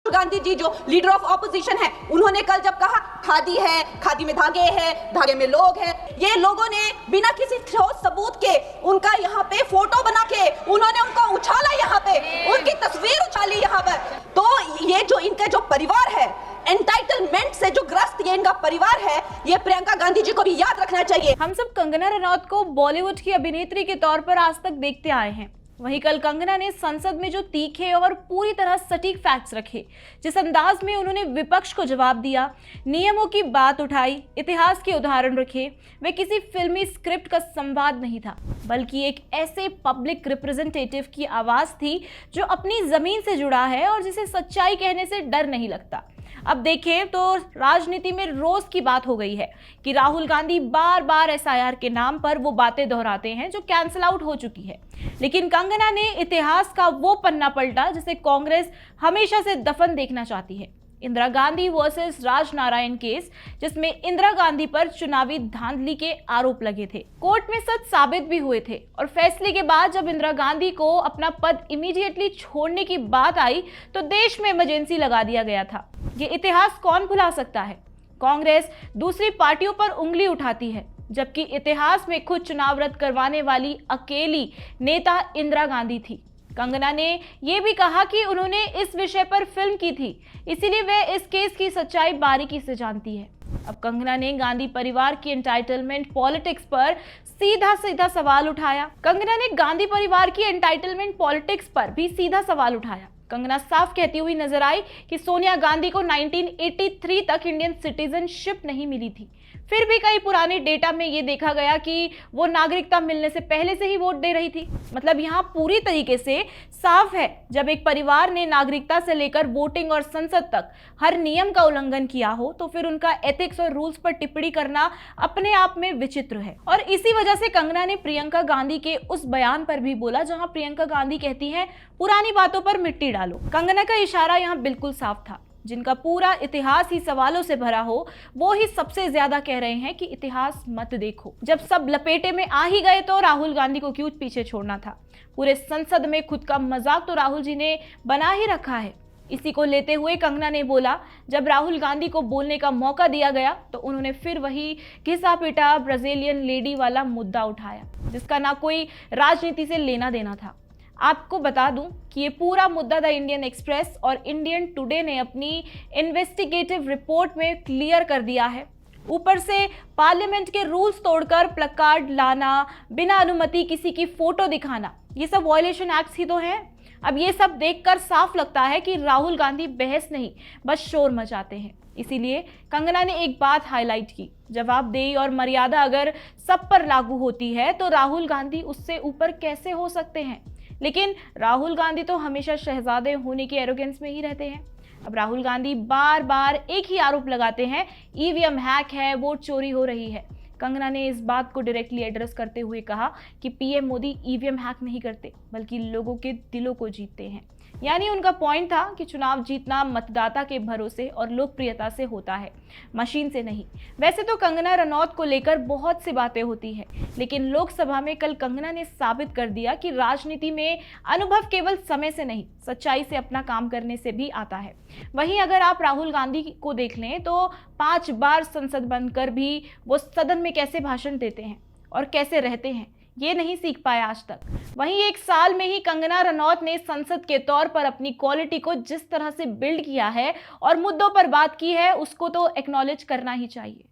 गांधी जी जो leader of opposition है, उन्होंने कल जब कहा खादी है, खादी में धागे हैं, धागे में लोग हैं, ये लोगों ने बिना किसी ठोस सबूत के उनका यहाँ पे फोटो बना के उन्होंने उनको उछाला, यहाँ पे उनकी तस्वीर उछाली यहाँ पर। तो ये जो इनका जो परिवार है, एंटाइटलमेंट से जो ग्रस्त ये इनका परिवार है, ये प्रियंका गांधी जी को भी याद रखना चाहिए। हम सब कंगना रनौत को बॉलीवुड की अभिनेत्री के तौर पर आज तक देखते आए हैं। वहीं कल कंगना ने संसद में जो तीखे और पूरी तरह सटीक फैक्ट्स रखे, जिस अंदाज में उन्होंने विपक्ष को जवाब दिया, नियमों की बात उठाई, इतिहास के उदाहरण रखे, वे किसी फिल्मी स्क्रिप्ट का संवाद नहीं था, बल्कि एक ऐसे पब्लिक रिप्रेजेंटेटिव की आवाज थी जो अपनी जमीन से जुड़ा है और जिसे सच्चाई कहने से डर नहीं लगता। अब देखें तो राजनीति में रोज की बात हो गई है कि राहुल गांधी बार बार एसआईआर के नाम पर वो बातें दोहराते हैं जो कैंसिल आउट हो चुकी है, लेकिन कंगना ने इतिहास का वो पन्ना पलटा जिसे कांग्रेस हमेशा से दफन देखना चाहती है। इंदिरा गांधी वर्सेस राजनारायण केस, जिसमें इंदिरा गांधी पर चुनावी धांधली के आरोप लगे थे, कोर्ट में सच साबित भी हुए थे और फैसले के बाद जब इंदिरा गांधी को अपना पद इमीडिएटली छोड़ने की बात आई तो देश में इमरजेंसी लगा दिया गया था। ये इतिहास कौन भुला सकता है? कांग्रेस दूसरी पार्टियों पर उंगली उठाती है, जबकि इतिहास में खुद चुनाव रद्द करवाने वाली अकेली नेता इंदिरा गांधी थी। कंगना ने यह भी कहा कि उन्होंने इस विषय पर फिल्म की थी, इसीलिए वे इस केस की सच्चाई बारीकी से जानती है। अब कंगना ने गांधी परिवार की एंटाइटलमेंट पॉलिटिक्स पर सीधा सीधा सवाल उठाया। कंगना ने गांधी परिवार की एंटाइटलमेंट पॉलिटिक्स पर भी सीधा सवाल उठाया। कंगना साफ कहती हुई नजर आई कि सोनिया गांधी को 1983 तक इंडियन सिटीजनशिप नहीं मिली थी। फिर भी कई पुराने डेटा में ये देखा गया कि वो नागरिकता मिलने से पहले से ही वोट दे रही थी। मतलब यहाँ पूरी तरीके से साफ है, जब एक परिवार ने नागरिकता से लेकर वोटिंग और संसद तक हर नियम का उल्लंघन किया हो तो फिर उनका एथिक्स और रूल्स पर टिप्पणी करना अपने आप में विचित्र है। और इसी वजह से कंगना ने प्रियंका गांधी के उस बयान पर भी बोला जहां प्रियंका गांधी कहती हैं पुरानी बातों पर मिट्टी डालो। कंगना का इशारा यहाँ बिल्कुल साफ था। जिनका पूरा इतिहास ही सवालों से भरा हो वो ही सबसे ज्यादा कह रहे हैं कि इतिहास मत देखो। जब सब लपेटे में आ ही गए तो राहुल गांधी को क्यों पीछे छोड़ना था? पूरे संसद में खुद का मजाक तो राहुल जी ने बना ही रखा है। इसी को लेते हुए कंगना ने बोला, जब राहुल गांधी को बोलने का मौका दिया गया तो उन्होंने फिर वही घिसा पिटा ब्राजीलियन लेडी वाला मुद्दा उठाया, जिसका ना कोई राजनीति से लेना देना था। आपको बता दूं कि ये पूरा मुद्दा द इंडियन एक्सप्रेस और इंडियन टुडे ने अपनी इन्वेस्टिगेटिव रिपोर्ट में क्लियर कर दिया है। ऊपर से पार्लियामेंट के रूल्स तोड़कर प्लकार्ड लाना, बिना अनुमति किसी की फोटो दिखाना, ये सब वायलेशन एक्ट्स ही तो हैं। अब ये सब देखकर साफ लगता है कि राहुल गांधी बहस नहीं बस शोर मचाते हैं। इसीलिए कंगना ने एक बात हाईलाइट की, जवाबदेही और मर्यादा अगर सब पर लागू होती है तो राहुल गांधी उससे ऊपर कैसे हो सकते हैं? लेकिन राहुल गांधी तो हमेशा शहजादे होने की एरोगेंस में ही रहते हैं। अब राहुल गांधी बार बार एक ही आरोप लगाते हैं, ईवीएम हैक है, वोट चोरी हो रही है। कंगना ने इस बात को डायरेक्टली एड्रेस करते हुए कहा कि पीएम मोदी ईवीएम हैक नहीं करते बल्कि लोगों के दिलों को जीतते हैं। यानी उनका पॉइंट था कि चुनाव जीतना मतदाता के भरोसे और लोकप्रियता से होता है, मशीन से नहीं। वैसे तो कंगना रनौत को लेकर बहुत सी बातें होती हैं, लेकिन लोकसभा में कल कंगना ने साबित कर दिया कि राजनीति में अनुभव केवल समय से नहीं, सच्चाई से अपना काम करने से भी आता है। वहीं अगर आप राहुल गांधी को देख लें तो 5 बार संसद बंद कर भी वो सदन में कैसे भाषण देते हैं और कैसे रहते हैं, ये नहीं सीख पाए आज तक। वहीं 1 साल में ही कंगना रनौत ने संसद के तौर पर अपनी क्वालिटी को जिस तरह से बिल्ड किया है और मुद्दों पर बात की है, उसको तो एक्नॉलेज करना ही चाहिए।